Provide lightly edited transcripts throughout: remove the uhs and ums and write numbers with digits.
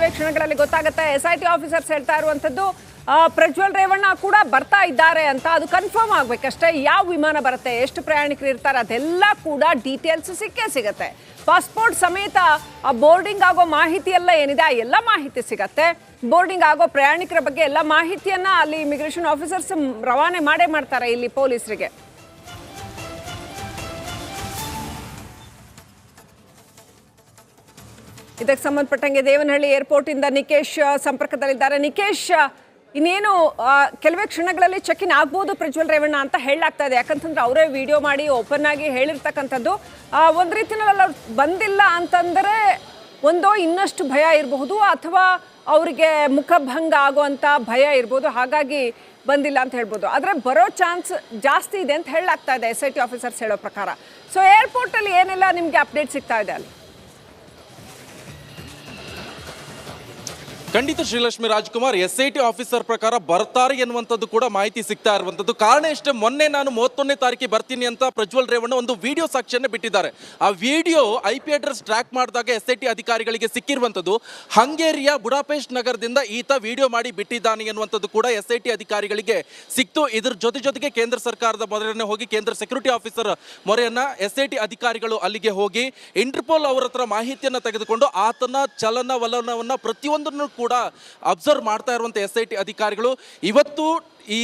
ಕೆಲವೇ ಕ್ಷಣಗಳಲ್ಲಿ ಗೊತ್ತಾಗುತ್ತೆ. SIT ಆಫೀಸರ್ಸ್ ಹೇಳ್ತಾ ಇರುವಂತದ್ದು ಪ್ರಜ್ವಲ್ ರೇವಣ್ಣ ಕೂಡ ಬರ್ತಾ ಇದ್ದಾರೆ ಅಂತ. ಅದು ಕನ್ಫರ್ಮ್ ಆಗ್ಬೇಕಷ್ಟೇ. ಯಾವ ವಿಮಾನ ಬರುತ್ತೆ, ಎಷ್ಟು ಪ್ರಯಾಣಿಕರು ಇರ್ತಾರೆ, ಅದೆಲ್ಲ ಕೂಡ ಡೀಟೇಲ್ಸ್ ಸಿಗುತ್ತೆ. ಪಾಸ್ಪೋರ್ಟ್ ಸಮೇತ ಬೋರ್ಡಿಂಗ್ ಆಗೋ ಮಾಹಿತಿ ಎಲ್ಲ ಏನಿದೆ ಆ ಎಲ್ಲ ಮಾಹಿತಿ ಸಿಗತ್ತೆ. ಬೋರ್ಡಿಂಗ್ ಆಗೋ ಪ್ರಯಾಣಿಕರ ಬಗ್ಗೆ ಎಲ್ಲ ಮಾಹಿತಿಯನ್ನ ಅಲ್ಲಿ ಇಮಿಗ್ರೇಷನ್ ಆಫೀಸರ್ಸ್ ರವಾನೆ ಮಾಡ್ತಾರೆ ಇಲ್ಲಿ ಪೊಲೀಸರಿಗೆ. ಇದಕ್ಕೆ ಸಂಬಂಧಪಟ್ಟಂಗೆ ದೇವನಹಳ್ಳಿ ಏರ್ಪೋರ್ಟ್ ಇಂದ ನಿಕೇಶ್ ಸಂಪರ್ಕದಲ್ಲಿದ್ದಾರೆ. ನಿಕೇಶ್, ಇನ್ನೇನು ಕೆಲವೇ ಕ್ಷಣಗಳಲ್ಲಿ ಚೆಕ್ ಇನ್ ಆಗ್ಬೋದು ಪ್ರಜ್ವಲ್ ರೇವಣ್ಣ ಅಂತ ಹೇಳಲಾಗ್ತಾ ಇದೆ. ಯಾಕಂತಂದ್ರೆ ಅವರೇ ವಿಡಿಯೋ ಮಾಡಿ ಓಪನ್ ಆಗಿ ಹೇಳಿರ್ತಕ್ಕಂಥದ್ದು. ಒಂದು ರೀತಿಯಲ್ಲಿ ಬಂದಿಲ್ಲ ಅಂತಂದರೆ ಒಂದೋ ಇನ್ನಷ್ಟು ಭಯ ಇರಬಹುದು, ಅಥವಾ ಅವರಿಗೆ ಮುಖಭಂಗ ಆಗುವಂಥ ಭಯ ಇರ್ಬೋದು, ಹಾಗಾಗಿ ಬಂದಿಲ್ಲ ಅಂತ ಹೇಳ್ಬೋದು. ಆದರೆ ಬರೋ ಚಾನ್ಸ್ ಜಾಸ್ತಿ ಇದೆ ಅಂತ ಹೇಳಲಾಗ್ತಾ ಇದೆ SIT ಆಫೀಸರ್ಸ್ ಹೇಳೋ ಪ್ರಕಾರ. ಸೊ ಏರ್ಪೋರ್ಟಲ್ಲಿ ಏನೆಲ್ಲ ನಿಮಗೆ ಅಪ್ಡೇಟ್ ಸಿಗ್ತಾ ಇದೆ ಅಲ್ಲಿ? ಖಂಡಿತ ಶ್ರೀಲಕ್ಷ್ಮಿ ರಾಜ್ಕುಮಾರ್, SIT ಆಫೀಸರ್ ಪ್ರಕಾರ ಬರ್ತಾರೆ ಎನ್ನುವಂಥದ್ದು ಕೂಡ ಮಾಹಿತಿ ಸಿಗ್ತಾ ಇರುವಂಥದ್ದು. ಕಾರಣ ಇಷ್ಟೇ, ಮೊನ್ನೆ ನಾನು 31ನೇ ತಾರೀಕಿಗೆ ಬರ್ತೀನಿ ಅಂತ ಪ್ರಜ್ವಲ್ ರೇವಣ್ಣ ಒಂದು ವಿಡಿಯೋ ಸಾಕ್ಷಿಯನ್ನು ಬಿಟ್ಟಿದ್ದಾರೆ. ಆ ವಿಡಿಯೋ IP ಅಡ್ರೆಸ್ ಟ್ರ್ಯಾಕ್ ಮಾಡಿದಾಗ SIT ಅಧಿಕಾರಿಗಳಿಗೆ ಸಿಕ್ಕಿರುವಂಥದ್ದು. ಹಂಗೇರಿಯ ಬುಡಾಪೆಸ್ಟ್ ನಗರದಿಂದ ಈತ ವಿಡಿಯೋ ಮಾಡಿ ಬಿಟ್ಟಿದ್ದಾನೆ ಎನ್ನುವಂಥದ್ದು ಕೂಡ SIT ಅಧಿಕಾರಿಗಳಿಗೆ ಸಿಕ್ತು. ಇದ್ರ ಜೊತೆಗೆ ಕೇಂದ್ರ ಸರ್ಕಾರದ ಮೊರೆಯನ್ನು ಹೋಗಿ ಕೇಂದ್ರ ಸೆಕ್ಯೂರಿಟಿ ಆಫೀಸರ್ ಮೊರೆಯನ್ನ SIT ಅಧಿಕಾರಿಗಳು ಅಲ್ಲಿಗೆ ಹೋಗಿ ಇಂಟರ್ಪೋಲ್ ಅವರ ಹತ್ರ ಮಾಹಿತಿಯನ್ನು ತೆಗೆದುಕೊಂಡು ಆತನ ಚಲನವಲನವನ್ನು ಪ್ರತಿಯೊಂದನ್ನು ಕೂಡ ಅಬ್ಸರ್ವ್ ಮಾಡ್ತಾ ಇರುವಂಥ SIT ಅಧಿಕಾರಿಗಳು ಇವತ್ತು ಈ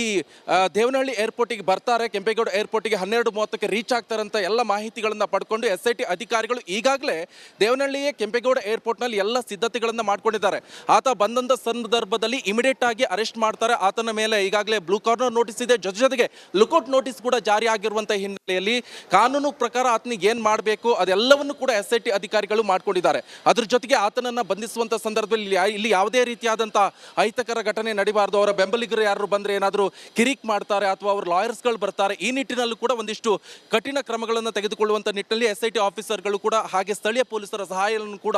ದೇವನಹಳ್ಳಿ ಏರ್ಪೋರ್ಟಿಗೆ ಬರ್ತಾರೆ. ಕೆಂಪೇಗೌಡ ಏರ್ಪೋರ್ಟಿಗೆ 12:30ಕ್ಕೆ ರೀಚ್ ಆಗ್ತಾರಂತ ಎಲ್ಲ ಮಾಹಿತಿಗಳನ್ನು ಪಡ್ಕೊಂಡು SIT ಅಧಿಕಾರಿಗಳು ಈಗಾಗಲೇ ದೇವನಹಳ್ಳಿಯ ಕೆಂಪೇಗೌಡ ಏರ್ಪೋರ್ಟ್ನಲ್ಲಿ ಎಲ್ಲ ಸಿದ್ಧತೆಗಳನ್ನು ಮಾಡ್ಕೊಂಡಿದ್ದಾರೆ. ಆತ ಬಂದಂಥ ಸಂದರ್ಭದಲ್ಲಿ ಇಮಿಡಿಯೇಟ್ ಆಗಿ ಅರೆಸ್ಟ್ ಮಾಡ್ತಾರೆ. ಆತನ ಮೇಲೆ ಈಗಾಗಲೇ ಬ್ಲೂ ಕಾರ್ನರ್ ನೋಟಿಸ್ ಇದೆ, ಜೊತೆಗೆ ಲುಕೌಟ್ ನೋಟಿಸ್ ಕೂಡ ಜಾರಿ ಆಗಿರುವಂಥ ಹಿನ್ನೆಲೆಯಲ್ಲಿ ಕಾನೂನು ಪ್ರಕಾರ ಆತನಿಗೆ ಏನು ಮಾಡಬೇಕು ಅದೆಲ್ಲವನ್ನು ಕೂಡ SIT ಅಧಿಕಾರಿಗಳು ಮಾಡ್ಕೊಂಡಿದ್ದಾರೆ. ಅದ್ರ ಜೊತೆಗೆ ಆತನನ್ನು ಬಂಧಿಸುವಂಥ ಸಂದರ್ಭದಲ್ಲಿ ಇಲ್ಲಿ ಯಾವುದೇ ರೀತಿಯಾದಂಥ ಅಹಿತಕರ ಘಟನೆ ನಡಿಬಾರ್ದು, ಅವರ ಬೆಂಬಲಿಗರು ಯಾರು ಬಂದರೆ ಏನಾದರೂ ಕಿರಿಕ್ ಮಾಡ್ತಾರೆ ಅಥವಾ ಅವ್ರ ಲಾಯರ್ಸ್ಗಳು ಬರ್ತಾರೆ, ಈ ನಿಟ್ಟಿನಲ್ಲೂ ಕೂಡ ಒಂದಿಷ್ಟು ಕಠಿಣ ಕ್ರಮಗಳನ್ನು ತೆಗೆದುಕೊಳ್ಳುವಂಥ ನಿಟ್ಟಿನಲ್ಲಿ SIT ಆಫೀಸರ್ಗಳು ಕೂಡ ಹಾಗೆ ಸ್ಥಳೀಯ ಪೊಲೀಸರ ಸಹಾಯವನ್ನು ಕೂಡ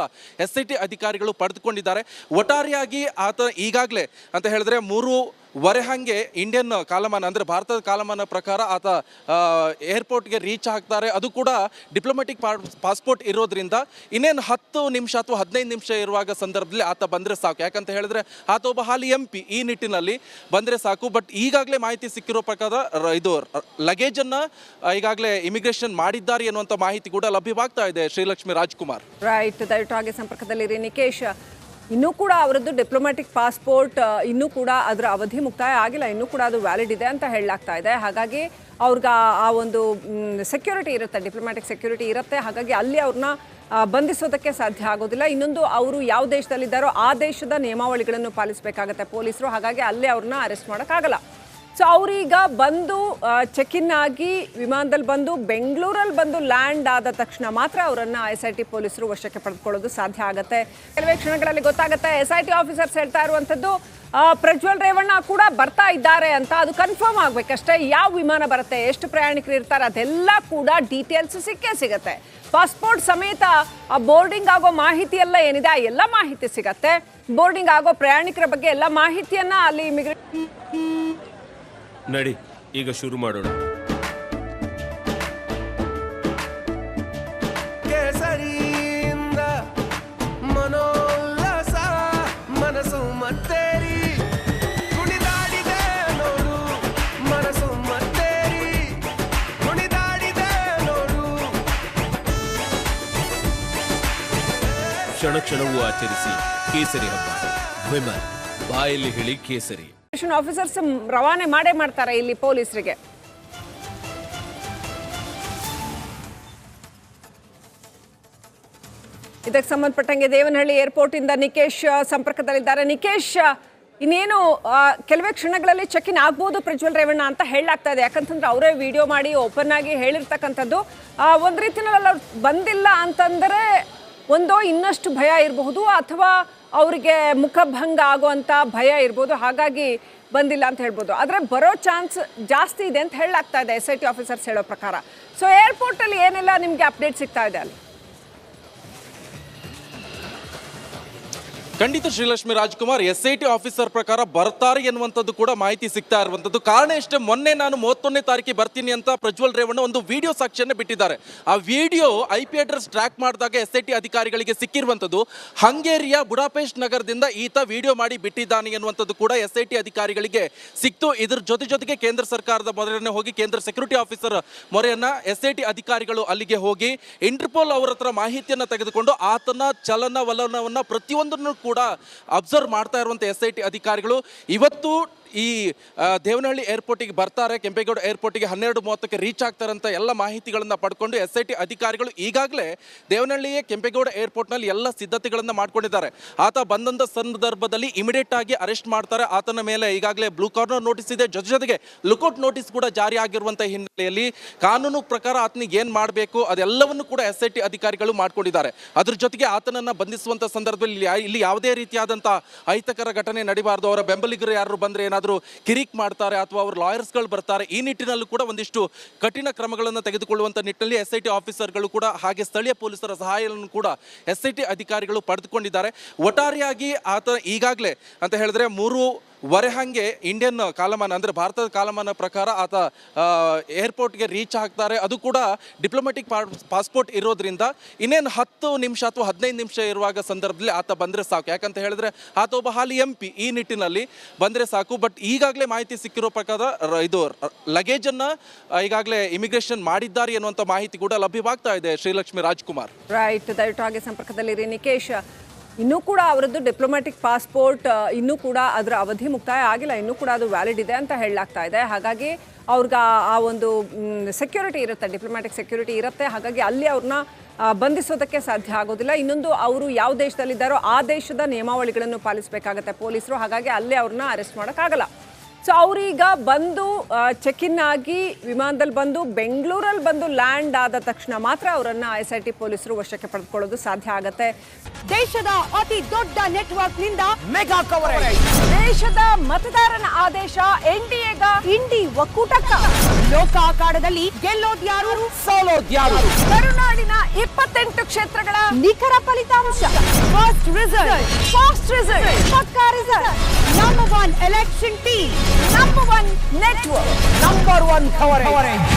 SIT ಅಧಿಕಾರಿಗಳು ಪಡೆದುಕೊಂಡಿದ್ದಾರೆ. ಒಟ್ಟಾರೆಯಾಗಿ ಆತ ಈಗಾಗಲೇ ಅಂತ ಹೇಳಿದ್ರೆ 3 ಹಂಗೆ ಇಂಡಿಯನ್ ಕಾಲಮಾನ ಅಂದರೆ ಭಾರತದ ಕಾಲಮಾನ ಪ್ರಕಾರ ಆತ ಏರ್ಪೋರ್ಟ್ಗೆ ರೀಚ್ ಆಗ್ತಾರೆ. ಅದು ಕೂಡ ಡಿಪ್ಲೊಮ್ಯಾಟಿಕ್ ಪಾಸ್ಪೋರ್ಟ್ ಇರೋದ್ರಿಂದ ಇನ್ನೇನು 10 ನಿಮಿಷ ಅಥವಾ 15 ನಿಮಿಷ ಇರುವಾಗ ಸಂದರ್ಭದಲ್ಲಿ ಆತ ಬಂದರೆ ಸಾಕು. ಯಾಕಂತ ಹೇಳಿದ್ರೆ ಆತ ಒಬ್ಬ ಹಾಲಿ MP, ಈ ನಿಟ್ಟಿನಲ್ಲಿ ಬಂದರೆ ಸಾಕು. ಬಟ್ ಈಗಾಗಲೇ ಮಾಹಿತಿ ಸಿಕ್ಕಿರೋ ಪ್ರಕಾರ ಇದು ಲಗೇಜನ್ನು ಈಗಾಗಲೇ ಇಮಿಗ್ರೇಷನ್ ಮಾಡಿದ್ದಾರೆ ಎನ್ನುವಂಥ ಮಾಹಿತಿ ಕೂಡ ಲಭ್ಯವಾಗ್ತಾ ಇದೆ. ಶ್ರೀಲಕ್ಷ್ಮಿ ರಾಜ್ಕುಮಾರ್, ರೈಟ್, ದಯವಿಟ್ಟು ಹಾಗೆ ಸಂಪರ್ಕದಲ್ಲಿರಿ. ನಿಕೇಶ್, ಇನ್ನೂ ಕೂಡ ಅವರದ್ದು ಡಿಪ್ಲೊಮ್ಯಾಟಿಕ್ ಪಾಸ್ಪೋರ್ಟ್ ಇನ್ನೂ ಕೂಡ ಅದರ ಅವಧಿ ಮುಕ್ತಾಯ ಆಗಿಲ್ಲ, ಇನ್ನೂ ಕೂಡ ಅದು ವ್ಯಾಲಿಡ್ ಇದೆ ಅಂತ ಹೇಳಲಾಗ್ತಾ ಇದೆ. ಹಾಗಾಗಿ ಅವ್ರಿಗೆ ಆ ಒಂದು ಸೆಕ್ಯೂರಿಟಿ ಇರುತ್ತೆ, ಡಿಪ್ಲೊಮ್ಯಾಟಿಕ್ ಸೆಕ್ಯೂರಿಟಿ ಇರುತ್ತೆ. ಹಾಗಾಗಿ ಅಲ್ಲಿ ಅವ್ರನ್ನ ಬಂಧಿಸೋದಕ್ಕೆ ಸಾಧ್ಯ ಆಗೋದಿಲ್ಲ. ಇನ್ನೊಂದು, ಅವರು ಯಾವ ದೇಶದಲ್ಲಿದ್ದಾರೋ ಆ ದೇಶದ ನಿಯಮಾವಳಿಗಳನ್ನು ಪಾಲಿಸಬೇಕಾಗತ್ತೆ ಪೊಲೀಸರು. ಹಾಗಾಗಿ ಅಲ್ಲೇ ಅವ್ರನ್ನ ಅರೆಸ್ಟ್ ಮಾಡೋಕ್ಕಾಗಲ್ಲ. ಸೊ ಅವರೀಗ ಬಂದು ಚೆಕ್ ಇನ್ ಆಗಿ ವಿಮಾನದಲ್ಲಿ ಬಂದು ಬೆಂಗಳೂರಲ್ಲಿ ಬಂದು ಲ್ಯಾಂಡ್ ಆದ ತಕ್ಷಣ ಮಾತ್ರ ಅವರನ್ನು SIT ಪೊಲೀಸರು ವಶಕ್ಕೆ ಪಡೆದುಕೊಳ್ಳೋದು ಸಾಧ್ಯ ಆಗುತ್ತೆ. ಕೆಲವೇ ಕ್ಷಣಗಳಲ್ಲಿ ಗೊತ್ತಾಗುತ್ತೆ. SIT ಆಫೀಸರ್ಸ್ ಹೇಳ್ತಾ ಇರುವಂಥದ್ದು ಪ್ರಜ್ವಲ್ ರೇವಣ್ಣ ಕೂಡ ಬರ್ತಾ ಇದ್ದಾರೆ ಅಂತ. ಅದು ಕನ್ಫರ್ಮ್ ಆಗ್ಬೇಕಷ್ಟೇ. ಯಾವ ವಿಮಾನ ಬರುತ್ತೆ, ಎಷ್ಟು ಪ್ರಯಾಣಿಕರು ಇರ್ತಾರೆ, ಅದೆಲ್ಲ ಕೂಡ ಡೀಟೇಲ್ಸ್ ಸಿಗುತ್ತೆ. ಪಾಸ್ಪೋರ್ಟ್ ಸಮೇತ ಬೋರ್ಡಿಂಗ್ ಆಗೋ ಮಾಹಿತಿ ಎಲ್ಲ ಏನಿದೆ ಆ ಎಲ್ಲ ಮಾಹಿತಿ ಸಿಗತ್ತೆ. ಬೋರ್ಡಿಂಗ್ ಆಗೋ ಪ್ರಯಾಣಿಕರ ಬಗ್ಗೆ ಎಲ್ಲ ಮಾಹಿತಿಯನ್ನ ಅಲ್ಲಿ ನಡಿ ಈಗ ಶುರು ಮಾಡೋಣ. ಕೇಸರಿಯಿಂದ ಮನೋಲ್ಲಾಸ ಮನಸ್ಸು ಮತ್ತೇರಿ ಕುಣಿದಾಡಿದೆ ನೋಡು, ಮನಸ್ಸು ಮತ್ತೇರಿ ಕುಣಿದಾಡಿದೆ ನೋಡು. ಕ್ಷಣ ಕ್ಷಣವೂ ಆಚರಿಸಿ ಕೇಸರಿ ಹಬ್ಬ. ವಿಮಲ್, ಬಾಯಲ್ಲಿ ಹೇಳಿ ಕೇಸರಿ. ಆಫೀಸರ್ಸ್ ರವಾನೆ ಮಾಡ್ತಾರೆ ಇಲ್ಲಿ ಪೊಲೀಸರಿಗೆ. ಇದಕ್ಕೆ ಸಂಬಂಧಪಟ್ಟಂಗೆ ದೇವನಹಳ್ಳಿ ಏರ್ಪೋರ್ಟ್ ಇಂದ ನಿಕೇಶ್ ಸಂಪರ್ಕದಲ್ಲಿದ್ದಾರೆ. ನಿಕೇಶ್, ಇನ್ನೇನು ಕೆಲವೇ ಕ್ಷಣಗಳಲ್ಲಿ ಚೆಕ್ ಇನ್ ಆಗ್ಬೋದು ಪ್ರಜ್ವಲ್ ರೇವಣ್ಣ ಅಂತ ಹೇಳಲಾಗ್ತಾ ಇದೆ. ಯಾಕಂತಂದ್ರೆ ಅವರೇ ವಿಡಿಯೋ ಮಾಡಿ ಓಪನ್ ಆಗಿ ಹೇಳಿರ್ತಕ್ಕಂಥದ್ದು. ಒಂದು ರೀತಿಯಲ್ಲಿ ಬಂದಿಲ್ಲ ಅಂತಂದರೆ ಒಂದೋ ಇನ್ನಷ್ಟು ಭಯ ಇರಬಹುದು, ಅಥವಾ ಅವರಿಗೆ ಮುಖಭಂಗ ಆಗುವಂಥ ಭಯ ಇರ್ಬೋದು, ಹಾಗಾಗಿ ಬಂದಿಲ್ಲ ಅಂತ ಹೇಳ್ಬೋದು. ಆದರೆ ಬರೋ ಚಾನ್ಸ್ ಜಾಸ್ತಿ ಇದೆ ಅಂತ ಹೇಳಲಾಗ್ತಾ ಇದೆ SIT ಆಫೀಸರ್ಸ್ ಹೇಳೋ ಪ್ರಕಾರ. ಸೊ ಏರ್ಪೋರ್ಟಲ್ಲಿ ಏನೆಲ್ಲ ನಿಮಗೆ ಅಪ್ಡೇಟ್ ಸಿಗ್ತಾ ಇದೆ ಅಲ್ಲಿ? ಖಂಡಿತ ಶ್ರೀಲಕ್ಷ್ಮಿ ರಾಜ್ಕುಮಾರ್ SIT ಆಫೀಸರ್ ಪ್ರಕಾರ ಬರ್ತಾರೆ ಎನ್ನುವಂಥದ್ದು ಕೂಡ ಮಾಹಿತಿ ಸಿಗ್ತಾ ಇರುವಂಥದ್ದು. ಕಾರಣ ಇಷ್ಟೇ, ಮೊನ್ನೆ ನಾನು 31ನೇ ತಾರೀಕಿಗೆ ಬರ್ತೀನಿ ಅಂತ ಪ್ರಜ್ವಲ್ ರೇವಣ್ಣ ಒಂದು ವಿಡಿಯೋ ಸಾಕ್ಷಿಯನ್ನು ಬಿಟ್ಟಿದ್ದಾರೆ. ಆ ವಿಡಿಯೋ IP ಅಡ್ರೆಸ್ ಟ್ರ್ಯಾಕ್ ಮಾಡಿದಾಗ SIT ಅಧಿಕಾರಿಗಳಿಗೆ ಸಿಕ್ಕಿರುವಂಥದ್ದು. ಹಂಗೇರಿಯ ಬುಡಾಪೆಸ್ಟ್ ನಗರದಿಂದ ಈತ ವಿಡಿಯೋ ಮಾಡಿ ಬಿಟ್ಟಿದ್ದಾನೆ ಎನ್ನುವಂಥದ್ದು ಕೂಡ SIT ಅಧಿಕಾರಿಗಳಿಗೆ ಸಿಕ್ತು. ಇದ್ರ ಜೊತೆಗೆ ಕೇಂದ್ರ ಸರ್ಕಾರದ ಮೊರೆಯನ್ನು ಹೋಗಿ ಕೇಂದ್ರ ಸೆಕ್ಯೂರಿಟಿ ಆಫೀಸರ್ ಮೊರೆಯನ್ನ SIT ಅಧಿಕಾರಿಗಳು ಅಲ್ಲಿಗೆ ಹೋಗಿ ಇಂಟರ್ಪೋಲ್ ಅವರ ಹತ್ರ ಮಾಹಿತಿಯನ್ನು ತೆಗೆದುಕೊಂಡು ಆತನ ಚಲನವಲನವನ್ನು ಪ್ರತಿಯೊಂದನ್ನು ಕೂಡ ಅಬ್ಸರ್ವ್ ಮಾಡ್ತಾ ಇರುವಂಥ SIT ಅಧಿಕಾರಿಗಳು ಇವತ್ತು ಈ ದೇವನಹಳ್ಳಿ ಏರ್ಪೋರ್ಟಿಗೆ ಬರ್ತಾರೆ. ಕೆಂಪೇಗೌಡ ಏರ್ಪೋರ್ಟಿಗೆ 12:30ಕ್ಕೆ ರೀಚ್ ಆಗ್ತಾರಂತ ಎಲ್ಲ ಮಾಹಿತಿಗಳನ್ನು ಪಡ್ಕೊಂಡು SIT ಅಧಿಕಾರಿಗಳು ಈಗಾಗಲೇ ದೇವನಹಳ್ಳಿಯ ಕೆಂಪೇಗೌಡ ಏರ್ಪೋರ್ಟ್ನಲ್ಲಿ ಎಲ್ಲ ಸಿದ್ಧತೆಗಳನ್ನು ಮಾಡ್ಕೊಂಡಿದ್ದಾರೆ. ಆತ ಬಂದಂಥ ಸಂದರ್ಭದಲ್ಲಿ ಇಮಿಡಿಯೇಟ್ ಆಗಿ ಅರೆಸ್ಟ್ ಮಾಡ್ತಾರೆ. ಆತನ ಮೇಲೆ ಈಗಾಗಲೇ ಬ್ಲೂ ಕಾರ್ನರ್ ನೋಟಿಸ್ ಇದೆ, ಜೊತೆಗೆ ಲುಕೌಟ್ ನೋಟಿಸ್ ಕೂಡ ಜಾರಿ ಆಗಿರುವಂಥ ಹಿನ್ನೆಲೆಯಲ್ಲಿ ಕಾನೂನು ಪ್ರಕಾರ ಆತನಿಗೆ ಏನು ಮಾಡಬೇಕು ಅದೆಲ್ಲವನ್ನು ಕೂಡ SIT ಅಧಿಕಾರಿಗಳು ಮಾಡ್ಕೊಂಡಿದ್ದಾರೆ. ಅದ್ರ ಜೊತೆಗೆ ಆತನನ್ನು ಬಂಧಿಸುವಂಥ ಸಂದರ್ಭದಲ್ಲಿ ಇಲ್ಲಿ ಯಾವುದೇ ರೀತಿಯಾದಂಥ ಅಹಿತಕರ ಘಟನೆ ನಡಿಬಾರ್ದು, ಅವರ ಬೆಂಬಲಿಗರು ಯಾರು ಬಂದರೆ ಏನಾದರೂ ಕಿರಿಕ್ ಮಾಡ್ತಾರೆ ಅಥವಾ ಅವ್ರ ಲಾಯರ್ಸ್ಗಳು ಬರ್ತಾರೆ, ಈ ನಿಟ್ಟಿನಲ್ಲೂ ಕೂಡ ಒಂದಿಷ್ಟು ಕಠಿಣ ಕ್ರಮಗಳನ್ನು ತೆಗೆದುಕೊಳ್ಳುವಂಥ ನಿಟ್ಟಿನಲ್ಲಿ SIT ಆಫೀಸರ್ಗಳು ಕೂಡ ಹಾಗೆ ಸ್ಥಳೀಯ ಪೊಲೀಸರ ಸಹಾಯವನ್ನು ಕೂಡ SIT ಅಧಿಕಾರಿಗಳು ಪಡೆದುಕೊಂಡಿದ್ದಾರೆ. ಒಟ್ಟಾರೆಯಾಗಿ ಆತ ಈಗಾಗಲೇ ಅಂತ ಹೇಳಿದ್ರೆ 3 ಹಂಗೆ ಇಂಡಿಯನ್ ಕಾಲಮಾನ ಅಂದರೆ ಭಾರತದ ಕಾಲಮಾನ ಪ್ರಕಾರ ಆತ ಏರ್ಪೋರ್ಟ್ಗೆ ರೀಚ್ ಆಗ್ತಾರೆ. ಅದು ಕೂಡ ಡಿಪ್ಲೊಮ್ಯಾಟಿಕ್ ಪಾಸ್ಪೋರ್ಟ್ ಇರೋದ್ರಿಂದ ಇನ್ನೇನು 10 ನಿಮಿಷ ಅಥವಾ 15 ನಿಮಿಷ ಇರುವಾಗ ಸಂದರ್ಭದಲ್ಲಿ ಆತ ಬಂದರೆ ಸಾಕು. ಯಾಕಂತ ಹೇಳಿದ್ರೆ ಆತ ಒಬ್ಬ ಹಾಲಿ MP, ಈ ನಿಟ್ಟಿನಲ್ಲಿ ಬಂದರೆ ಸಾಕು. ಬಟ್ ಈಗಾಗಲೇ ಮಾಹಿತಿ ಸಿಕ್ಕಿರೋ ಪ್ರಕಾರ ಇದು ಲಗೇಜನ್ನು ಈಗಾಗಲೇ ಇಮಿಗ್ರೇಷನ್ ಮಾಡಿದ್ದಾರೆ ಎನ್ನುವಂಥ ಮಾಹಿತಿ ಕೂಡ ಲಭ್ಯವಾಗ್ತಾ ಇದೆ. ಶ್ರೀಲಕ್ಷ್ಮಿ ರಾಜ್ಕುಮಾರ್, ರೈಟ್, ದಯವಿಟ್ಟು ಹಾಗೆ ಸಂಪರ್ಕದಲ್ಲಿರಿ. ನಿಕೇಶ್, ಇನ್ನೂ ಕೂಡ ಅವರದ್ದು ಡಿಪ್ಲೊಮ್ಯಾಟಿಕ್ ಪಾಸ್ಪೋರ್ಟ್ ಇನ್ನೂ ಕೂಡ ಅದರ ಅವಧಿ ಮುಕ್ತಾಯ ಆಗಿಲ್ಲ, ಇನ್ನೂ ಕೂಡ ಅದು ವ್ಯಾಲಿಡ್ ಇದೆ ಅಂತ ಹೇಳಲಾಗ್ತಾ ಇದೆ. ಹಾಗಾಗಿ ಅವ್ರಿಗೆ ಆ ಒಂದು ಸೆಕ್ಯೂರಿಟಿ ಇರುತ್ತೆ, ಡಿಪ್ಲೊಮ್ಯಾಟಿಕ್ ಸೆಕ್ಯೂರಿಟಿ ಇರುತ್ತೆ. ಹಾಗಾಗಿ ಅಲ್ಲಿ ಅವ್ರನ್ನ ಬಂಧಿಸೋದಕ್ಕೆ ಸಾಧ್ಯ ಆಗೋದಿಲ್ಲ. ಇನ್ನೊಂದು, ಅವರು ಯಾವ ದೇಶದಲ್ಲಿದ್ದಾರೋ ಆ ದೇಶದ ನಿಯಮಾವಳಿಗಳನ್ನು ಪಾಲಿಸಬೇಕಾಗತ್ತೆ ಪೊಲೀಸರು. ಹಾಗಾಗಿ ಅಲ್ಲೇ ಅವ್ರನ್ನ ಅರೆಸ್ಟ್ ಮಾಡೋಕ್ಕಾಗಲ್ಲ. ಸೊ ಅವರೀಗ ಬಂದು ಚೆಕ್ ಇನ್ ಆಗಿ ವಿಮಾನದಲ್ಲಿ ಬಂದು ಬೆಂಗಳೂರಲ್ಲಿ ಬಂದು ಲ್ಯಾಂಡ್ ಆದ ತಕ್ಷಣ ಮಾತ್ರ ಅವರನ್ನು SIT ಪೊಲೀಸರು ವಶಕ್ಕೆ ಪಡೆದುಕೊಳ್ಳೋದು ಸಾಧ್ಯ ಆಗತ್ತೆ. ದೇಶದ ಅತಿ ದೊಡ್ಡ ನೆಟ್ವರ್ಕ್ ನಿಂದ ಮೆಗಾ ಕವರೇಜ್. ದೇಶದ ಮತದಾರನ ಆದೇಶ NDAಗ ಇಂಡಿ ಒಕ್ಕೂಟಕ್ಕ. ಲೋಕ ಅಖಾಡದಲ್ಲಿ ಗೆಲ್ಲೋದ್ಯಾರು ಸೋಲೋದ್ಯಾರು. ಕರುನಾಡಿನ 28 ಕ್ಷೇತ್ರಗಳ ನಿಖರ ಫಲಿತಾಂಶ. ಫಾಸ್ಟ್ ರಿಸಲ್ಟ್ ಪಕ್ಕಾ result. Number 1 election team, number 1 network, number 1 coverage.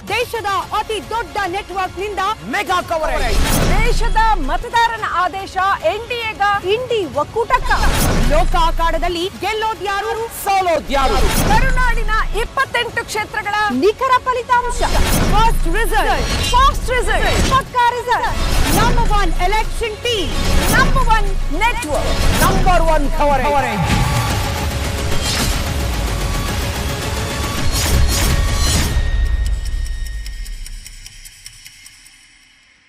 ದೇಶದ ಅತಿ ದೊಡ್ಡ ನೆಟ್ವರ್ಕ್ ನಿಂದ ಮೆಗಾ ಕವರೇಜ್. ದೇಶದ ಮತದಾರನ ಆದೇಶ NDAಗ ಇಂಡಿ ಒಕ್ಕೂಟಕ್ಕ. ಲೋಕ ಅಖಾಡದಲ್ಲಿ ಗೆಲ್ಲೋದ್ಯಾರು ಸೋಲೋದ್ಯಾರು. ಕರುನಾಡಿನ 28 ಕ್ಷೇತ್ರಗಳ ನಿಖರ ಫಲಿತಾಂಶ. ಫಾಸ್ಟ್ ರಿಸಲ್ಟ್ ಪಕ್ಕಾ result. Number 1 election team, number 1 network, number 1 coverage.